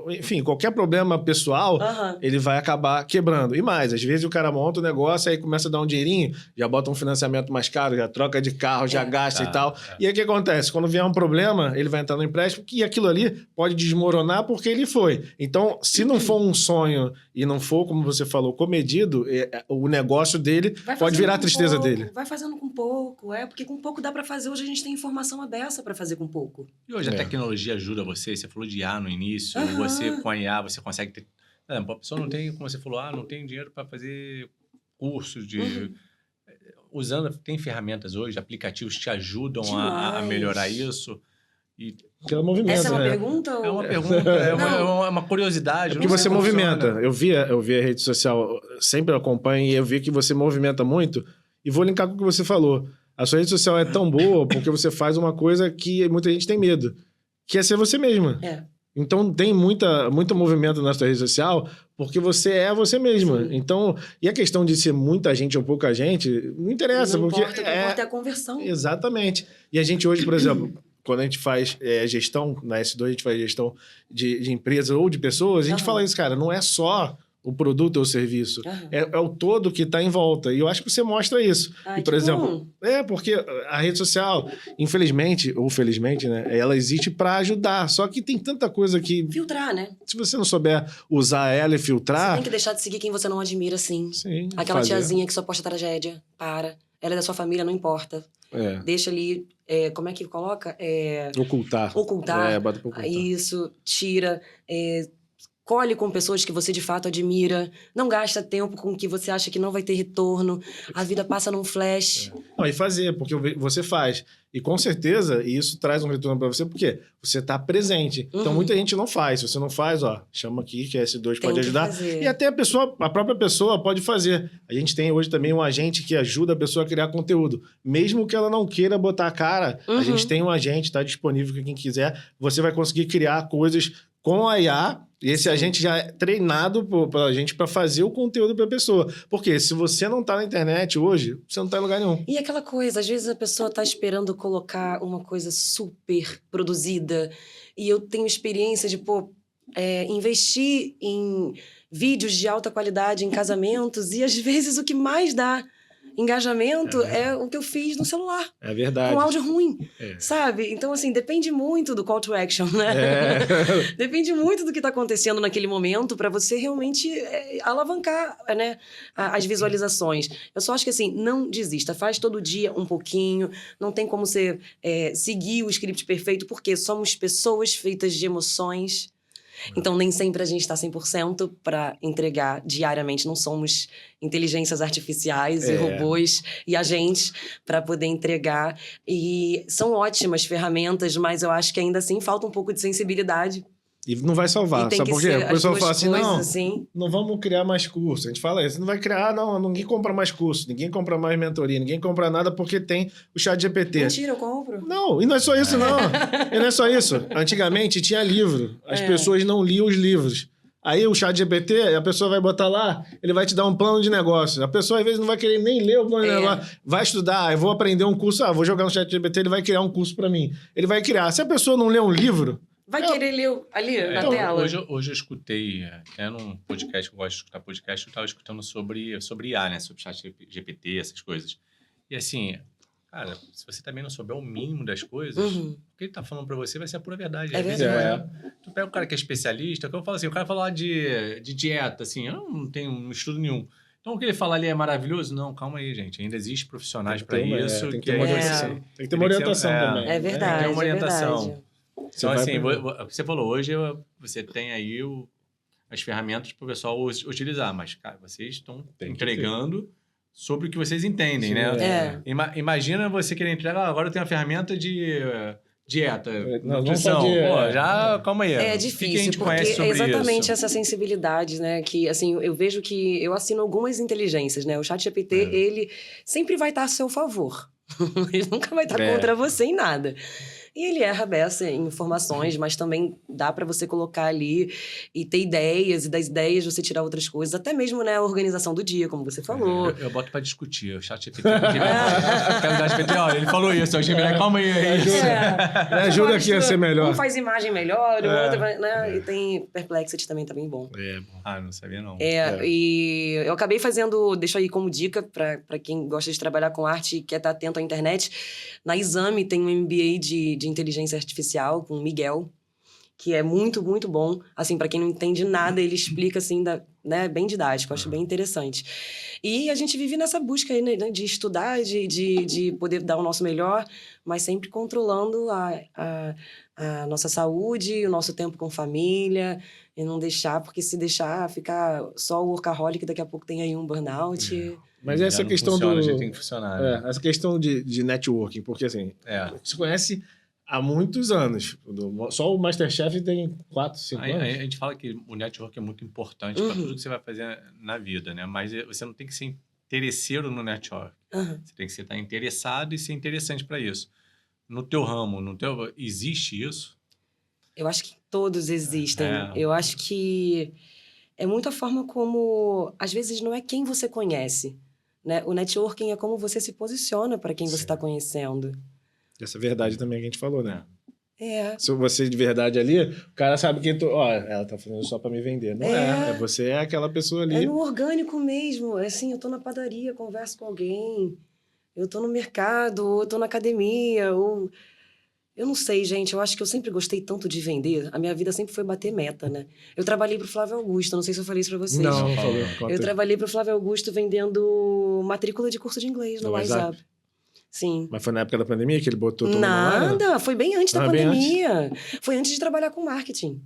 enfim, qualquer problema pessoal, ele vai acabar quebrando. E mais, às vezes o cara monta o negócio, aí começa a dar um dinheirinho, já bota um financiamento mais caro, já troca de carro, já gasta e tal. E aí o que acontece? Quando vier um problema, ele vai entrar no empréstimo e aquilo ali pode desmoronar porque ele foi. Então, se não for um sonho sonho e não for, como você falou, comedido, o negócio dele pode virar a tristeza dele. Vai fazendo com pouco, porque com pouco dá para fazer. Hoje a gente tem informação aberta para fazer com pouco. E hoje a tecnologia ajuda você falou de IA no início, você com a IA você consegue ter... a pessoa não tem, como você falou, não tem dinheiro para fazer cursos de... Tem ferramentas hoje, aplicativos que te ajudam a melhorar isso. E... Porque ela movimenta, essa é uma pergunta? Ou... É uma pergunta, é uma curiosidade. Porque você movimenta. Eu vi a rede social, sempre acompanho, e eu vi que você movimenta muito. E vou linkar com o que você falou. A sua rede social é tão boa porque você faz uma coisa que muita gente tem medo, que é ser você mesma. Então, tem muito movimento na sua rede social porque você é você mesma. Sim. Então, e a questão de ser muita gente ou pouca gente, não interessa. Não porque importa, importa é a conversão. Exatamente. E a gente hoje, por exemplo, quando a gente faz gestão, na S2 a gente faz gestão de empresa ou de pessoas, a gente fala isso, cara, não é só o produto ou o serviço. É o todo que está em volta. E eu acho que você mostra isso. E, por exemplo, porque a rede social, infelizmente, ou felizmente, né, ela existe para ajudar. Só que tem tanta coisa que... Filtrar, né? Se você não souber usar ela e filtrar... Você tem que deixar de seguir quem você não admira, sim. Aquela tiazinha que só posta tragédia. Para. Ela é da sua família, não importa. Deixa ali... como é que coloca? Ocultar. Bota pra ocultar. Isso. Tira... Colhe com pessoas que você de fato admira. Não gasta tempo com que você acha que não vai ter retorno. A vida passa num flash. Não, e fazer, porque você faz. E com certeza, isso traz um retorno para você, porque você está presente. Então, muita gente não faz. Se você não faz, chama aqui, que a S2 pode ajudar. Fazer. E até a própria pessoa pode fazer. A gente tem hoje também um agente que ajuda a pessoa a criar conteúdo. Mesmo que ela não queira botar a cara, a gente tem um agente, está disponível para quem quiser. Você vai conseguir criar coisas com a IA, e esse agente já é treinado pra gente para fazer o conteúdo para a pessoa. Porque se você não tá na internet hoje, você não tá em lugar nenhum. E aquela coisa, às vezes a pessoa tá esperando colocar uma coisa super produzida, e eu tenho experiência de, investir em vídeos de alta qualidade em casamentos, e às vezes o que mais dá engajamento é o que eu fiz no celular. É verdade. Com áudio ruim, sabe? Então, assim, depende muito do call to action, né? Depende muito do que está acontecendo naquele momento para você realmente alavancar, né, as visualizações. Eu só acho que, assim, não desista. Faz todo dia um pouquinho. Não tem como você seguir o script perfeito, porque somos pessoas feitas de emoções. Então, nem sempre a gente está 100% para entregar diariamente. Não somos inteligências artificiais e robôs e agentes para poder entregar. E são ótimas ferramentas, mas eu acho que ainda assim falta um pouco de sensibilidade. E não vai salvar, sabe por quê? O pessoal fala assim, não vamos criar mais curso. A gente fala isso, não vai criar, ninguém compra mais curso, ninguém compra mais mentoria, ninguém compra nada porque tem o ChatGPT. Mentira, eu compro. Não, e não é só isso, não. E não é só isso. Antigamente tinha livro, as pessoas não liam os livros. Aí o ChatGPT, a pessoa vai botar lá, ele vai te dar um plano de negócio. A pessoa às vezes não vai querer nem ler o plano de negócio. Vai estudar, eu vou aprender um curso, vou jogar no ChatGPT, ele vai criar um curso para mim. Ele vai criar. Se a pessoa não lê um livro... Vai querer ler ali na tela. Hoje eu escutei, até num podcast, que eu gosto de escutar podcast, eu estava escutando sobre IA, né? Sobre chat GPT, essas coisas. E assim, cara, se você também não souber o mínimo das coisas, o que ele tá falando para você vai ser a pura verdade. É verdade. Tu pega o cara que é especialista, que eu falo assim, o cara fala de dieta, assim, eu não tenho estudo nenhum. Então, o que ele fala ali é maravilhoso? Não, calma aí, gente. Ainda existem profissionais para isso. Tem que ter uma orientação. Tem que ter uma orientação também. É verdade, tem uma orientação. Verdade. Então, assim, o que você falou, hoje você tem aí as ferramentas para o pessoal utilizar, mas, cara, vocês estão entregando sobre o que vocês entendem, né? Imagina você querer entregar, agora eu tenho uma ferramenta de dieta, nutrição. Calma aí. É difícil, o que a gente porque conhece sobre exatamente isso? Essa sensibilidade, né? Que, assim, eu vejo que eu assino algumas inteligências, né? O ChatGPT, ele sempre vai estar a seu favor. Ele nunca vai estar contra você em nada. E ele erra beça em informações, mas também dá para você colocar ali e ter ideias, e das ideias você tirar outras coisas, até mesmo, né, a organização do dia, como você falou. Eu boto para discutir, o ChatGPT. Olha, ele falou isso, o Gemini, calma aí. Me ajuda aqui a ser melhor. Um faz imagem melhor, o outro vai, né? E tem Perplexity também, tá bem bom. Não sabia não. E eu acabei fazendo, deixo aí como dica para quem gosta de trabalhar com arte e quer estar atento à internet, na Exame tem um MBA de inteligência artificial com o Miguel, que é muito, muito bom. Assim, para quem não entende nada, ele explica, assim, né, bem didático. Acho bem interessante. E a gente vive nessa busca aí, né, de estudar, de poder dar o nosso melhor, mas sempre controlando a nossa saúde, o nosso tempo com família, e não deixar, porque se deixar, ficar só o workaholic, daqui a pouco tem aí um burnout. Mas Já essa não questão funciona do... jeito que tem que funcionar, né? essa questão de networking, porque assim, você conhece há muitos anos. Só o Masterchef tem 4, 5 anos. A gente fala que o network é muito importante para tudo que você vai fazer na vida, né? Mas você não tem que ser interesseiro no network. Você tem que estar interessado e ser interessante para isso. No teu ramo, existe isso? Eu acho que todos existem. Eu acho que é muito a forma como... Às vezes não é quem você conhece, né? O networking é como você se posiciona para quem você está conhecendo. Essa verdade também que a gente falou, né? Se você de verdade ali, o cara sabe que ela tá fazendo só para me vender. Não é. Você é aquela pessoa ali. É no orgânico mesmo. É assim, eu tô na padaria, converso com alguém. Eu tô no mercado, ou eu tô na academia, ou... Eu não sei, gente. Eu acho que eu sempre gostei tanto de vender. A minha vida sempre foi bater meta, né? Eu trabalhei pro Flávio Augusto. Não sei se eu falei isso pra vocês. Não falou. Eu trabalhei pro Flávio Augusto vendendo matrícula de curso de inglês no WhatsApp. Sim. Mas foi na época da pandemia que ele botou todo mundo lá? Nada, foi bem antes da pandemia. Foi antes de trabalhar com marketing.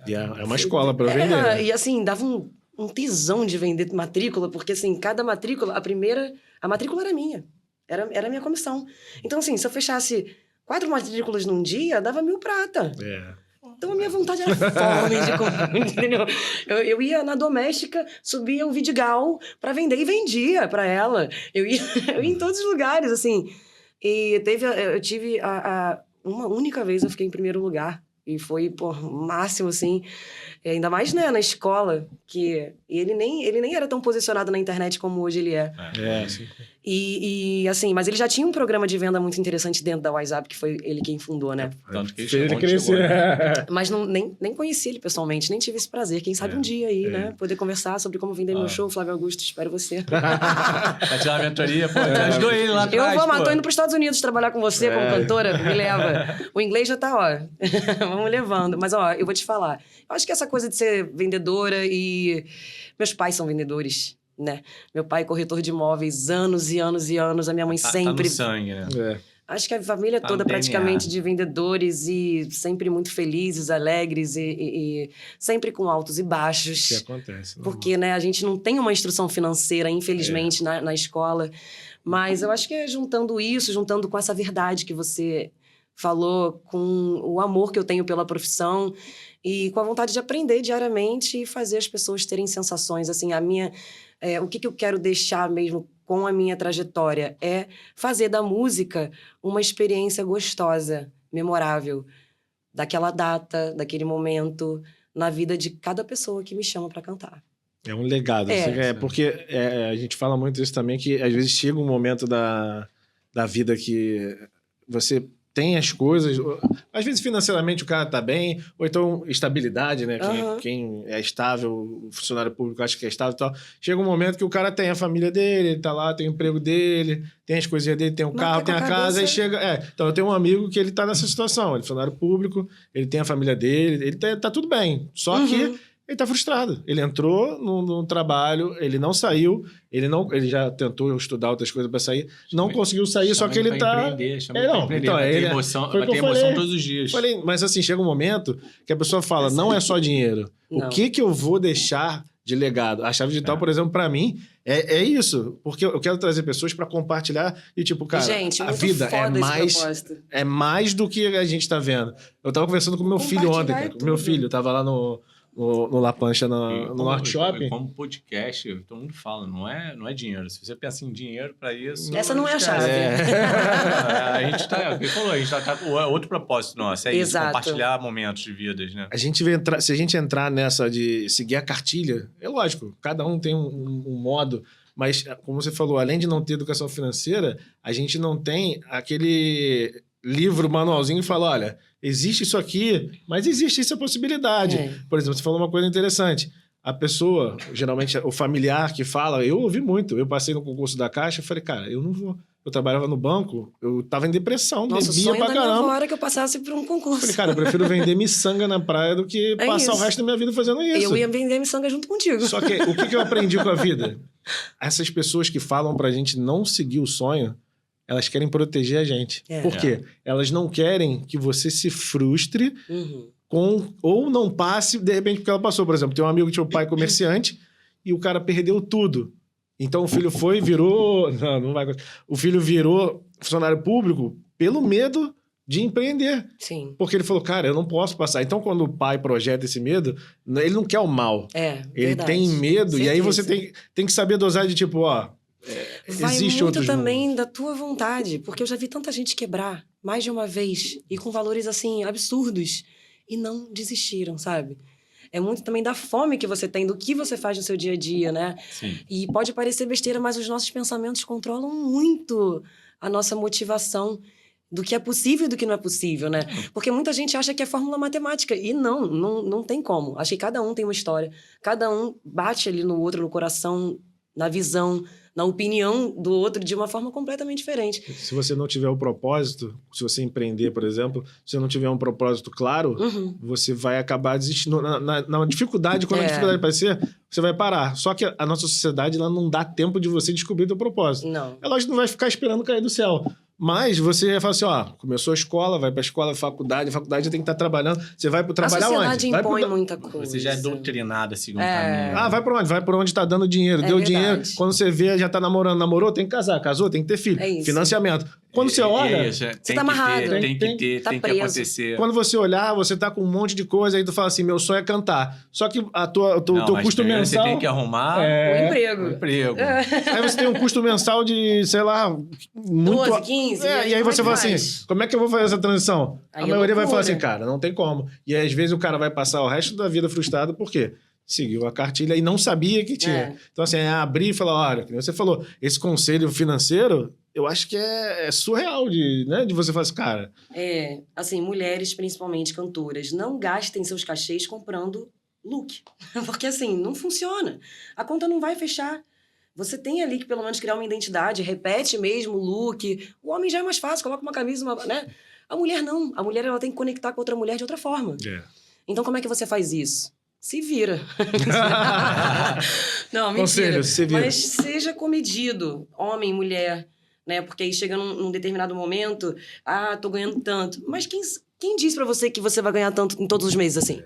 E é uma escola para vender. Né? E assim, dava um tesão de vender matrícula, porque assim, cada matrícula, a matrícula era minha. Era a minha comissão. Então assim, se eu fechasse 4 matrículas num dia, dava 1.000 prata. Então a minha vontade era fome de comprar, entendeu? Eu ia na doméstica, subia o Vidigal para vender e vendia para ela. Eu ia em todos os lugares, assim. E eu tive uma única vez eu fiquei em primeiro lugar. E foi, máximo, assim. E ainda mais, né, na escola, que ele nem era tão posicionado na internet como hoje ele é. Sim. E assim, mas ele já tinha um programa de venda muito interessante dentro da WhatsApp, que foi ele quem fundou, né? Tanto que ele cresceu. Mas nem conheci ele pessoalmente, nem tive esse prazer. Quem sabe um dia aí, né? Poder conversar sobre como vender meu show, Flávio Augusto, espero você. Vai tirar uma mentoria, ajudou ele lá atrás. Tô indo para os Estados Unidos trabalhar com você como cantora, me leva. O inglês já tá, vamos levando. Mas, eu vou te falar. Eu acho que essa coisa de ser vendedora e... Meus pais são vendedores, né? Meu pai é corretor de imóveis, anos e anos e anos. A minha mãe sempre... Tá no sangue, né? Acho que a família toda praticamente de vendedores e sempre muito felizes, alegres e sempre com altos e baixos. Que acontece. Porque, né, a gente não tem uma instrução financeira, infelizmente, na escola. Mas eu acho que é juntando com essa verdade que você falou, com o amor que eu tenho pela profissão e com a vontade de aprender diariamente e fazer as pessoas terem sensações. Assim, o que eu quero deixar mesmo com a minha trajetória é fazer da música uma experiência gostosa, memorável, daquela data, daquele momento, na vida de cada pessoa que me chama para cantar. É um legado. Porque a gente fala muito isso também, que às vezes chega um momento da vida que você tem as coisas... Às vezes financeiramente o cara tá bem, ou então estabilidade, né? Quem é estável, o funcionário público acha que é estável e tal. Chega um momento que o cara tem a família dele, ele tá lá, tem o emprego dele, tem as coisinhas dele, tem o carro, tem a casa, e chega... Então eu tenho um amigo que ele tá nessa situação, ele é funcionário público, ele tem a família dele, ele tá tudo bem. Só que ele tá frustrado. Ele entrou num trabalho, ele não saiu, ele já tentou estudar outras coisas para sair, não conseguiu sair, só que ele tá... Vai ter emoção todos os dias. Mas assim, chega um momento que a pessoa fala, não é só dinheiro. Não. O que eu vou deixar de legado? A chave digital, por exemplo, para mim, é isso. Porque eu quero trazer pessoas para compartilhar e tipo, cara, gente, a vida é mais do que a gente tá vendo. Eu tava conversando com meu filho ontem, cara. Meu filho tava lá no La Plancha, no Norte Shopping. Como podcast, todo mundo fala, não é dinheiro. Se você pensa em dinheiro para isso... Essa não é a chave. A gente tá... Ele falou, a gente tá com outro propósito nosso. Isso, compartilhar momentos de vidas, né? Se a gente entrar nessa de seguir a cartilha, é lógico, cada um tem um modo, mas, como você falou, além de não ter educação financeira, a gente não tem aquele livro, manualzinho, e fala, olha... Existe isso aqui, mas existe essa possibilidade. Por exemplo, você falou uma coisa interessante. A pessoa, geralmente o familiar que fala, eu ouvi muito. Eu passei no concurso da Caixa e falei, cara, eu não vou. eu trabalhava no banco, eu tava em depressão, Nossa, o bebia sonho pra da minha caramba. avó era que eu passasse por um concurso. Falei, cara, eu prefiro vender miçanga na praia do que É passar isso. o resto da minha vida fazendo isso. Eu ia vender miçanga junto contigo. Só que o que eu aprendi com a vida? Essas pessoas que falam pra gente não seguir o sonho, elas querem proteger a gente. É. Por quê? Elas não querem que você se frustre Uhum. ou não passe, de repente, porque ela passou. Por exemplo, tem um amigo que tinha um pai comerciante e o cara perdeu tudo. Então o filho foi, virou... Não vai... O filho virou funcionário público pelo medo de empreender. Sim. Porque ele falou, cara, eu não posso passar. Então, quando o pai projeta esse medo, ele não quer o mal. Ele Verdade. tem medo, e aí você Certeza. tem que saber dosar de tipo, ó, Vai existe muito outros também mundos. da tua vontade, porque eu já vi tanta gente quebrar mais de uma vez e com valores assim absurdos e não desistiram, sabe? É muito também da fome que você tem, do que você faz no seu dia a dia, né? Sim. E pode parecer besteira, mas os nossos pensamentos controlam muito a nossa motivação do que é possível e do que não é possível, né? Porque muita gente acha que é fórmula matemática e não tem como. Acho que cada um tem uma história, cada um bate ali no outro, no coração, na visão, na opinião do outro de uma forma completamente diferente. Se você não tiver o propósito, se você empreender, por exemplo, se você não tiver um propósito claro, você vai acabar desistindo. Na dificuldade, quando a dificuldade aparecer, você vai parar. Só que a nossa sociedade ela não dá tempo de você descobrir o teu propósito. Não. É lógico que não vai ficar esperando cair do céu. Mas você fala assim, ó, começou a escola, vai pra escola, faculdade já tem que estar trabalhando. Você vai pro trabalhar A onde? sociedade Vai impõe muita coisa. Você já é doutrinado a seguir um É. caminho. Ah, vai pra onde? Vai pra onde tá dando dinheiro. Deu verdade. dinheiro. Quando você vê, já tá namorando. Namorou, tem que casar. Casou, tem que ter filho. É isso. Financiamento. Quando você olha... Isso, Você tá amarrado. Tem que ter, Tá tem que preso. acontecer. Quando você olhar, você tá com um monte de coisa, aí tu fala assim, meu sonho é cantar. Só que o Não, teu mas custo primeiro mensal... Você tem que arrumar O emprego. o emprego. Aí você tem um custo mensal de, sei lá, muito... 12, 15, É, e aí como é você que fala faz? assim, como é que eu vou fazer essa transição? Aí A é maioria vai falar loucura. assim, cara, não tem como. E aí, às vezes o cara vai passar o resto da vida frustrado, por quê? Seguiu a cartilha e não sabia que tinha. É. Então, assim, é abrir e falar, olha, como você falou, esse conselho financeiro, eu acho que é surreal de você falar assim, cara... Assim, mulheres, principalmente cantoras, não gastem seus cachês comprando look. Porque, assim, não funciona. A conta não vai fechar. Você tem ali que, pelo menos, criar uma identidade, repete mesmo o look. O homem já é mais fácil, coloca uma camisa, né? A mulher não. A mulher, ela tem que conectar com outra mulher de outra forma. Então, como é que você faz isso? Se vira. Não, mentira. Conselho, se vira. Mas seja comedido, homem, mulher, né? Porque aí chega num determinado momento, tô ganhando tanto. Mas quem diz pra você que você vai ganhar tanto em todos os meses assim?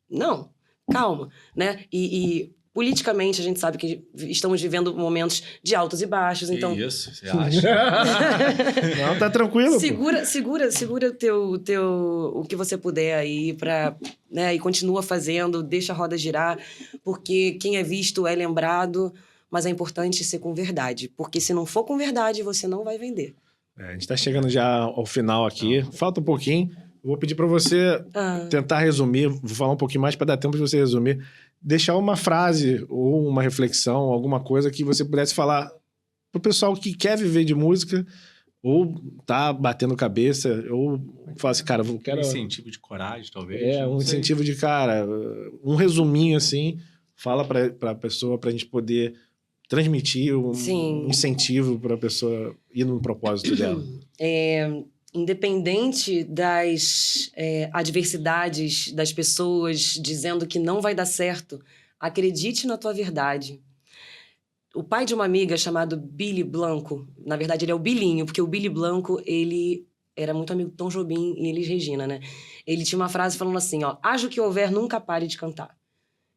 Não. Calma, né? E politicamente a gente sabe que estamos vivendo momentos de altos e baixos, então... Isso, você acha? Não, tá tranquilo, pô. Segura o que você puder aí pra, né, e continua fazendo, deixa a roda girar, porque quem é visto é lembrado, mas é importante ser com verdade, porque se não for com verdade, você não vai vender. A gente tá chegando já ao final aqui, falta um pouquinho. Vou pedir pra você tentar resumir, vou falar um pouquinho mais para dar tempo de você resumir, deixar uma frase ou uma reflexão, alguma coisa que você pudesse falar pro pessoal que quer viver de música ou tá batendo cabeça, ou fala assim, cara, eu quero... Um incentivo de coragem, talvez. Um não sei. incentivo de, cara, um resuminho assim, fala pra pessoa pra gente poder transmitir um incentivo pra pessoa ir no propósito dela. Independente das adversidades das pessoas dizendo que não vai dar certo, acredite na tua verdade. O pai de uma amiga chamado Billy Blanco, na verdade ele é o Bilinho, porque o Billy Blanco, ele era muito amigo do Tom Jobim e Elis Regina, né? Ele tinha uma frase falando assim, ó, haja o que houver, nunca pare de cantar.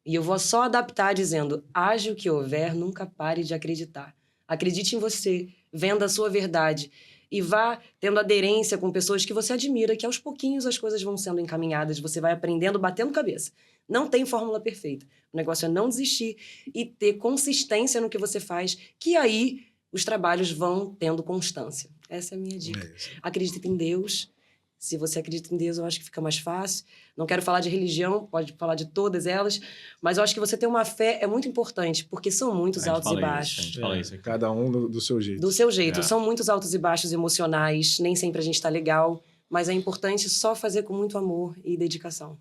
E eu vou só adaptar dizendo, haja o que houver, nunca pare de acreditar. Acredite em você, venda a sua verdade e vá tendo aderência com pessoas que você admira, que aos pouquinhos as coisas vão sendo encaminhadas, você vai aprendendo, batendo cabeça. Não tem fórmula perfeita. O negócio é não desistir e ter consistência no que você faz, que aí os trabalhos vão tendo constância. Essa é a minha dica. Acredite em Deus. Se você acredita em Deus, eu acho que fica mais fácil. Não quero falar de religião, pode falar de todas elas, mas eu acho que você ter uma fé é muito importante, porque são muitos altos e baixos. A gente fala isso aqui. Cada um do seu jeito. Do seu jeito. É. São muitos altos e baixos emocionais, nem sempre a gente tá legal, mas é importante só fazer com muito amor e dedicação.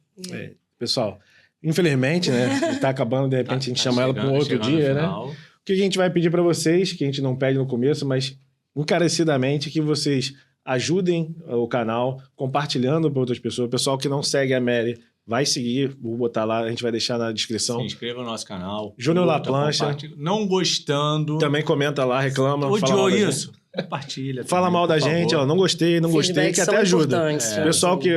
Pessoal, infelizmente, né, tá acabando, de repente a gente chama ela para um outro dia, né? O que a gente vai pedir para vocês, que a gente não pede no começo, mas encarecidamente que vocês ajudem o canal, compartilhando para outras pessoas. O pessoal que não segue a Mary vai seguir, vou botar lá, a gente vai deixar na descrição. Se inscreva no nosso canal. Júnior Laplancha. Não gostando. Também comenta lá, reclama. Odiou isso? Compartilha. Fala mal da gente, ó, não gostei, não gostei, que até ajuda. O pessoal que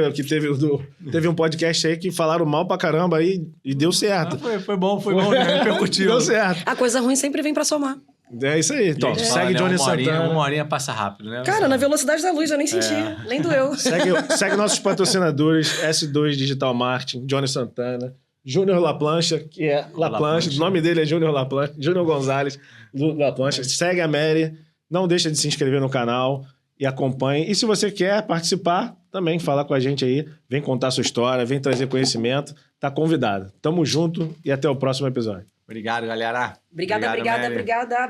teve um podcast aí que falaram mal pra caramba aí e deu certo. Foi bom, né? Repercutiu. Deu certo. A coisa ruim sempre vem pra somar. É isso aí. Então, segue Johnny Santana. Uma horinha passa rápido, né? Cara, na velocidade da luz, eu nem senti. Nem doeu. Segue nossos patrocinadores, S2 Digital Marketing, Johnny Santana, Júnior Laplancha, que é Laplancha, o nome dele é Júnior Laplancha, Júnior Gonzalez, Laplancha. Segue a Mary, não deixa de se inscrever no canal e acompanhe. E se você quer participar, também fala com a gente aí, vem contar sua história, vem trazer conhecimento, tá convidado. Tamo junto e até o próximo episódio. Obrigado, galera. Obrigada.